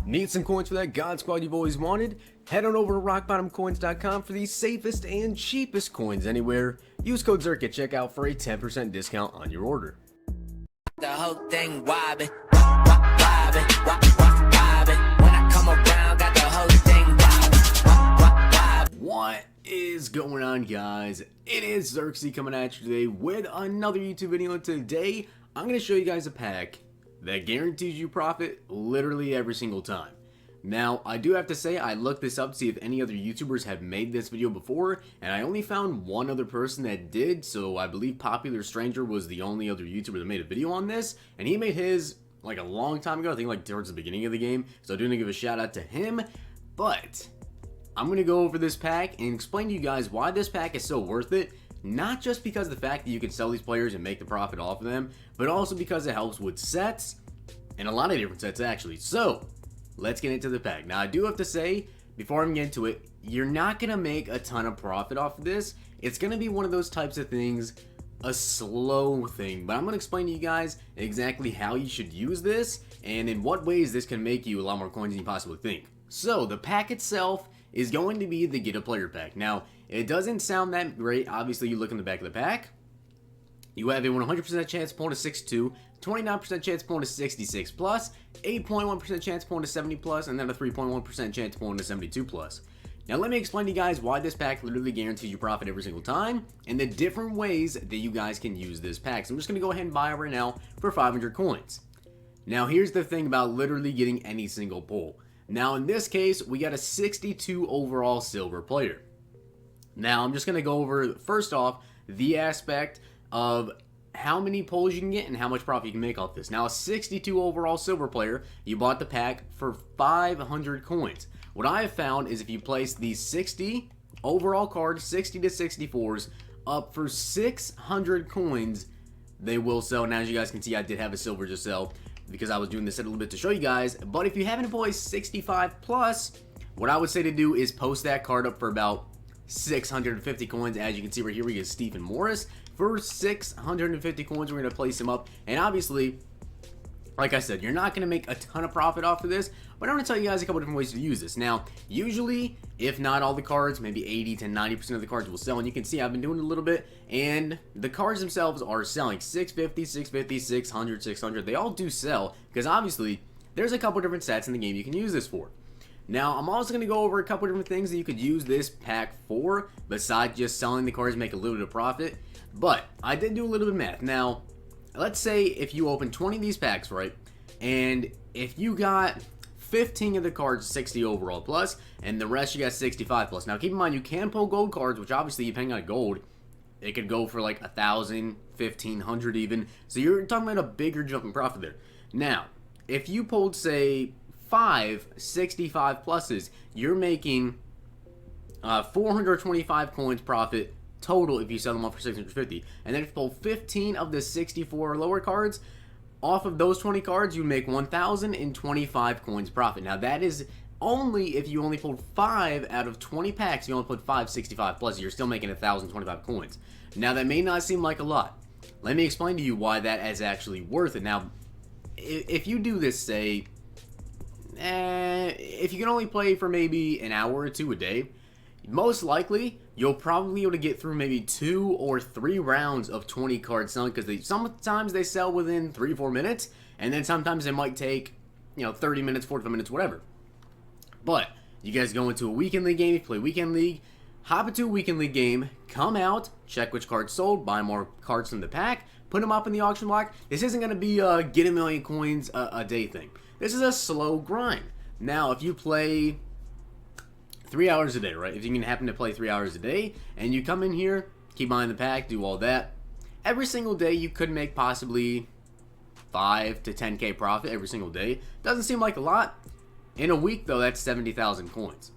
Need some coins for that God Squad you've always wanted? Head on over to rockbottomcoins.com for the safest and cheapest coins anywhere. Use code Zirksee at checkout for a 10% discount on your order. The whole thing wobbin', wobbin', wobbin'. When I come around, got the whole thing wobbin'. What is going on, guys? It is Zirksee coming at you today with another YouTube video. And today, I'm going to show you guys a pack that guarantees you profit literally every single time. Now, I do have to say, I looked this up to see if any other YouTubers have made this video before, and I only found one other person that did, so I believe Popular Stranger was the only other YouTuber that made a video on this, and he made his like a long time ago, I think like towards the beginning of the game, so I do want to give a shout out to him. But I'm going to go over this pack and explain to you guys why this pack is so worth it. Not just because of the fact that you can sell these players and make the profit off of them, but also because it helps with sets, and a lot of different sets actually. So, let's get into the pack. Now, I do have to say, before I get into it, you're not going to make a ton of profit off of this. It's going to be one of those types of things, a slow thing, but I'm going to explain to you guys exactly how you should use this, and in what ways this can make you a lot more coins than you possibly think. So, the pack itself is going to be the Get a Player pack. Now, it doesn't sound that great. Obviously, you look in the back of the pack. You have a 100% chance pulling a 62, 29% chance pulling a 66 plus, 8.1% chance pulling a 70 plus, and then a 3.1% chance pulling a 72 plus. Now, let me explain to you guys why this pack literally guarantees you profit every single time, and the different ways that you guys can use this pack. So I'm just going to go ahead and buy it right now for 500 coins. Now, here's the thing about literally getting any single pull. Now, in this case, we got a 62 overall silver player. Now, I'm just going to go over, first off, the aspect of how many pulls you can get and how much profit you can make off this. Now, a 62 overall silver player, you bought the pack for 500 coins. What I have found is if you place these 60 overall cards, 60 to 64s, up for 600 coins, they will sell. Now, as you guys can see, I did have a silver to sell because I was doing this a little bit to show you guys. But if you haven't played 65 plus, what I would say to do is post that card up for about 650 coins. As you can see right here, we get Stephen Morris for 650 coins. We're going to place him up, and obviously, like I said, you're not going to make a ton of profit off of this, but I'm going to tell you guys a couple different ways to use this. Now, usually, if not all the cards, maybe 80 to 90% of the cards will sell, and you can see I've been doing it a little bit, and the cards themselves are selling 650, 650, 600, 600. They all do sell, because obviously, there's a couple different sets in the game you can use this for. Now, I'm also going to go over a couple different things that you could use this pack for, besides just selling the cards, make a little bit of profit. But I did do a little bit of math. Now, let's say if you open 20 of these packs, right, and if you got 15 of the cards 60 overall plus, and the rest you got 65 plus. Now, keep in mind, you can pull gold cards, which obviously, depending on gold, it could go for like 1,000, 1,500 even. So you're talking about a bigger jump in profit there. Now, if you pulled, say, 5 65 pluses, you're making 425 coins profit total if you sell them off for 650. And then if you pull 15 of the 64 lower cards, off of those 20 cards, you make 1,025 coins profit. Now, that is only if you only pulled 5 out of 20 packs. You only put 5 65 plus, you're still making 1,025 coins. Now, that may not seem like a lot. Let me explain to you why that is actually worth it. Now, if you do this, say, if you can only play for maybe an hour or two a day, most likely you'll probably be able to get through maybe 2 or 3 rounds of 20 cards selling, because sometimes they sell within 3-4 minutes, and then sometimes they might take 30 minutes, 45 minutes, whatever. But you guys go into a weekend league game, you play weekend league, hop into a weekend league game, come out, check which cards sold, buy more cards from the pack, put them up in the auction block. This isn't going to be a get a million coins a day thing. This is a slow grind. Now, if you play 3 hours a day, right? If you can happen to play 3 hours a day, and you come in here, keep buying the pack, do all that, every single day you could make possibly 5 to 10K profit every single day. Doesn't seem like a lot. In a week, though, that's 70,000 coins.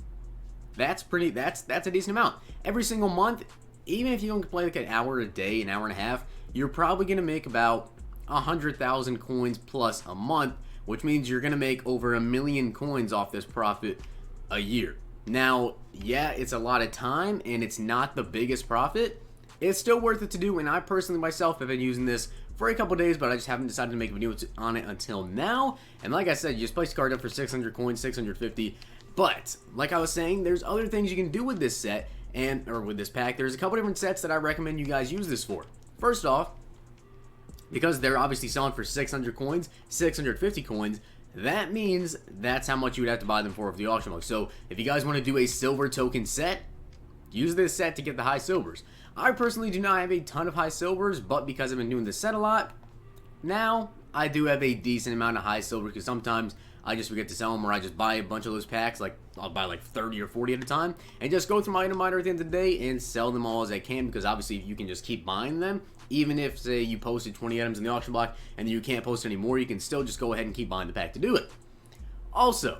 That's a decent amount. Every single month, even if you don't play like an hour a day, an hour and a half, you're probably going to make about 100,000 coins plus a month, which means you're going to make over 1 million coins off this profit a year. Now, yeah, it's a lot of time, and it's not the biggest profit. It's still worth it to do, and I personally myself have been using this for a couple days, but I just haven't decided to make a video on it until now. And like I said, you just place the card up for 600 coins, 650. But like I was saying, there's other things you can do with this set or with this pack. There's a couple different sets that I recommend you guys use this for. First off, because they're obviously selling for 600 coins, 650 coins, that means that's how much you would have to buy them for the auction block. So if you guys want to do a silver token set, use this set to get the high silvers. I personally do not have a ton of high silvers, but because I've been doing this set a lot, now I do have a decent amount of high silver, because sometimes I just forget to sell them, or I just buy a bunch of those packs, like I'll buy like 30 or 40 at a time, and just go through my item miner at the end of the day and sell them all as I can, because obviously you can just keep buying them. Even if, say, you posted 20 items in the auction block and you can't post any more, you can still just go ahead and keep buying the pack to do it. Also,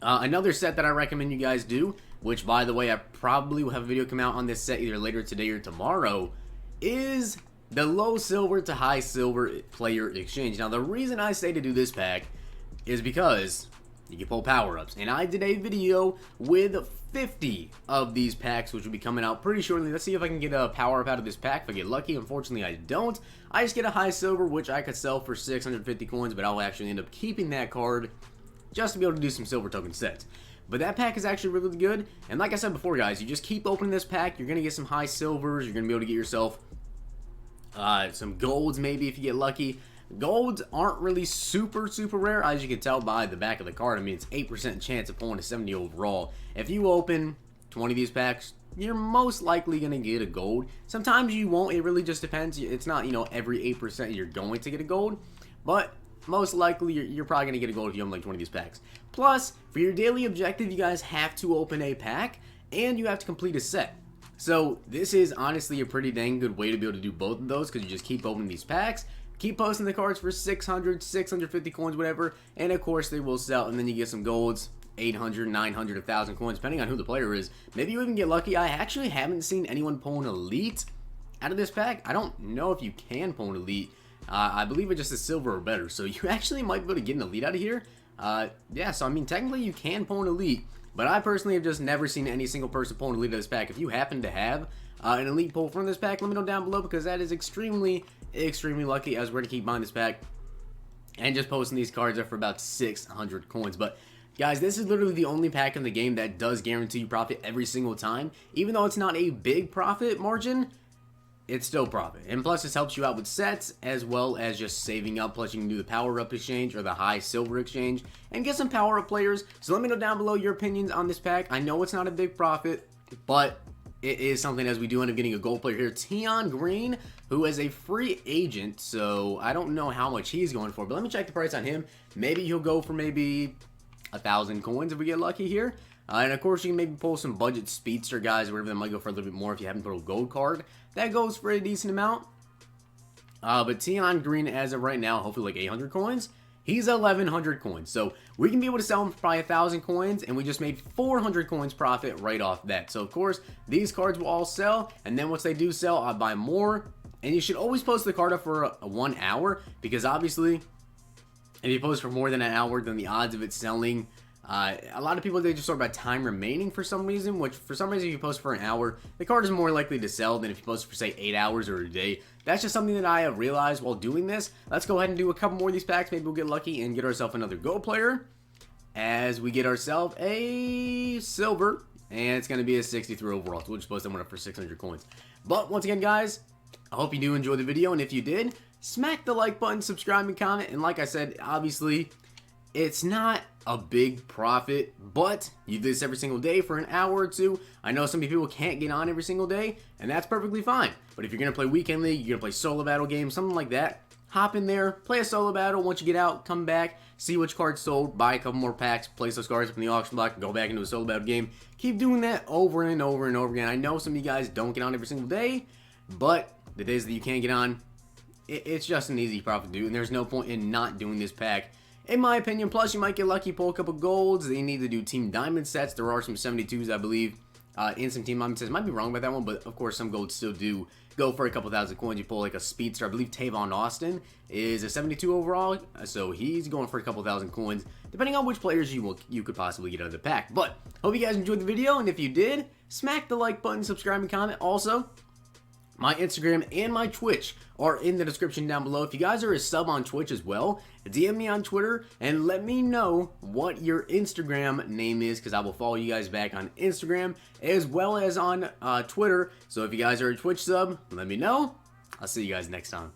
another set that I recommend you guys do, which by the way, I probably will have a video come out on this set either later today or tomorrow, is the low silver to high silver player exchange. Now, the reason I say to do this pack is because you can pull power-ups. And I did a video with 50 of these packs, which will be coming out pretty shortly. Let's see if I can get a power-up out of this pack. If I get lucky, unfortunately I don't. I just get a high silver, which I could sell for 650 coins, but I'll actually end up keeping that card just to be able to do some silver token sets. But that pack is actually really good. And like I said before, guys, you just keep opening this pack. You're going to get some high silvers. You're going to be able to get yourself some golds maybe if you get lucky. Golds aren't really super rare, as you can tell by the back of the card. I mean, it's 8% chance of pulling a 70 overall. If you open 20 of these packs, you're most likely going to get a gold. Sometimes you won't. It really just depends. It's not, you know, every 8% you're going to get a gold. But most likely, you're probably going to get a gold if you open like 20 of these packs. Plus, for your daily objective, you guys have to open a pack, and you have to complete a set. So, this is honestly a pretty dang good way to be able to do both of those, because you just keep opening these packs, keep posting the cards for 600, 650 coins, whatever, and of course they will sell, and then you get some golds, 800, 900, 1,000 coins, depending on who the player is. Maybe you even get lucky. I actually haven't seen anyone pull an elite out of this pack. I don't know if you can pull an elite. I believe it just is silver or better, so you actually might be able to get an elite out of here. Yeah, so I mean, technically you can pull an elite, but I personally have just never seen any single person pull an elite out of this pack. If you happen to have an elite pull from this pack, let me know down below, because that is extremely lucky, as we're going to keep buying this pack and just posting these cards up for about 600 coins. But guys, this is literally the only pack in the game that does guarantee you profit every single time. Even though it's not a big profit margin, it's still profit. And plus, this helps you out with sets, as well as just saving up. Plus, you can do the power-up exchange or the high silver exchange and get some power-up players. So let me know down below your opinions on this pack. I know it's not a big profit, but it is something, as we do end up getting a gold player here. Tion Green, who is a free agent, so I don't know how much he's going for, but let me check the price on him. Maybe he'll go for maybe 1,000 coins if we get lucky here. And of course, you can maybe pull some budget speedster guys, whatever, that might go for a little bit more if you haven't put a gold card. That goes for a decent amount. But Tion Green, as of right now, hopefully like 800 coins. He's 1,100 coins. So we can be able to sell him for probably 1,000 coins, and we just made 400 coins profit right off that. So of course, these cards will all sell, and then once they do sell, I'll buy more. And you should always post the card up for 1 hour, because obviously, if you post for more than an hour, then the odds of it selling, a lot of people, they just sort about time remaining for some reason, which for some reason if you post for an hour, the card is more likely to sell than if you post for, say, 8 hours or a day. That's just something that I have realized while doing this. Let's go ahead and do a couple more of these packs. Maybe we'll get lucky and get ourselves another gold player, as we get ourselves a silver, and it's going to be a 63 overall, so we'll just post that one up for 600 coins. But once again, guys, I hope you do enjoy the video, and if you did, smack the like button, subscribe, and comment. And like I said, obviously, it's not a big profit, but you do this every single day for an hour or two. I know some people can't get on every single day, and that's perfectly fine. But if you're going to play Weekend League, you're going to play solo battle games, something like that, hop in there, play a solo battle. Once you get out, come back, see which cards sold, buy a couple more packs, place those cards up in the auction block, and go back into a solo battle game. Keep doing that over and over and over again. I know some of you guys don't get on every single day, but the days that you can't get on, it's just an easy profit to do, and there's no point in not doing this pack, in my opinion. Plus, you might get lucky, pull a couple golds. They need to do Team Diamond sets. There are some 72s, I believe, in some Team Diamond sets. Might be wrong about that one, but of course, some golds still do go for a couple thousand coins. You pull like a speedster. I believe Tavon Austin is a 72 overall, so he's going for a couple thousand coins, depending on which players you could possibly get out of the pack. But hope you guys enjoyed the video, and if you did, smack the like button, subscribe, and comment. Also, My Instagram and my Twitch are in the description down below. If you guys are a sub on Twitch as well, DM me on Twitter and let me know what your Instagram name is, because I will follow you guys back on Instagram as well as on Twitter. So if you guys are a Twitch sub, let me know. I'll see you guys next time.